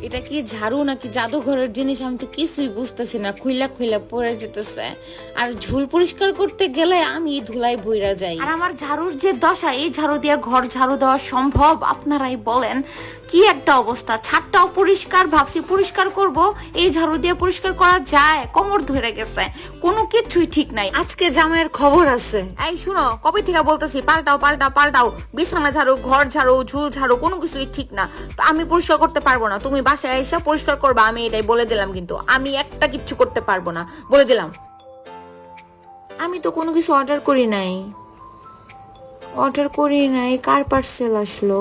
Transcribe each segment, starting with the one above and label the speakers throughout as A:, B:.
A: এটা কি ঝাড়ু নাকি জাদুঘরের জিনিস আমি তো কিছুই বুঝতেছি না, খুইলা খুইলা পড়ে যেতেছে। আর ঝুল পরিষ্কার করতে গেলে আমি ধুলাই বইরা যাই। আর আমার ঝাড়ুর যে দশা, এই ঝাড়ু দিয়ে ঘর ঝাড়ু দেওয়া সম্ভব? আপনারাই বলেন। কি একটা অবস্থা, ছাদটাও পরিষ্কার, ভাবছি পরিষ্কার করব, এই ঝাড়ু দিয়ে পরিষ্কার করা যায়? কোমর ধরে গেছে, কোনো কিছুই ঠিক নাই। আজকে জামাইয়ের খবর আছে। এই শুনো, কবে থেকে বলতেছি পাল্টাও পাল্টাও পাল্টাও, বিছানা ঝাড়ু, ঘর ঝাড়ু, ঝুল ঝাড়ু, কোনো কিছুই ঠিক না। তো আমি পরিষ্কার করতে পারবো না, তুমি বাসায় এসে পরিষ্কার করবা, আমি এটাই বলে দিলাম। কিন্তু আমি একটা কিচ্ছু করতে পারবো না, বলে দিলাম। আমি তো কোনো কিছু অর্ডার করি নাই, কার পার্সেল আসলো?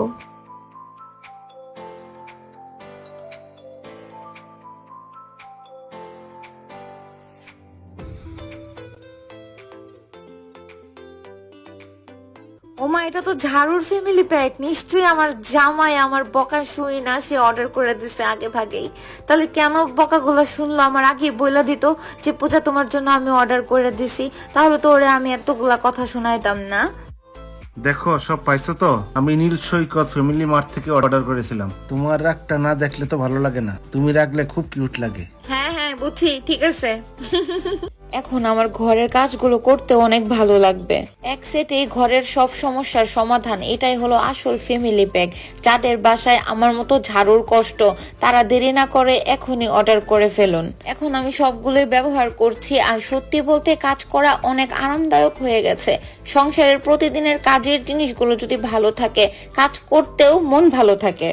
A: ওমা, এটা তো ঝাড়ুর ফ্যামিলি প্যাক। নিশ্চয়ই আমার জামাই আমার বকা শুই না, সে অর্ডার করে দিছে আগে ভাগেই। তাহলে কেন বকাগুলো শুনলো? আমার আগে বইলা দিত যে পূজা তোমার জন্য আমি অর্ডার করে দিছি, তাহলে তো ওরে আমি এতগুলা কথা শোনাইতাম না।
B: দেখো সব পাইছো তো? আমি নীল সৈকত ফ্যামিলি মার্ট থেকে অর্ডার করেছিলাম। তোমার রাগটা না দেখলে তো ভালো লাগে না, তুমি রাগলে খুব কিউট লাগে।
A: হ্যাঁ হ্যাঁ বুঝছি, ঠিক আছে। এখন আমার ঘরের কাজগুলো করতে অনেক ভালো লাগবে। এক সেটে ঘরের সব সমস্যার সমাধান, এটাই হলো আসল ফ্যামিলি প্যাক। যাদের বাসায় আমার মতো ঝাড়ুর কষ্ট, তারা দেরি না করে এখনই অর্ডার করে ফেলুন। এখন আমি সবগুলোই ব্যবহার করছি, আর সত্যি বলতে কাজ করা অনেক আরামদায়ক হয়ে গেছে। সংসারের প্রতিদিনের কাজের জিনিসগুলো যদি ভালো থাকে, কাজ করতেও মন ভালো থাকে।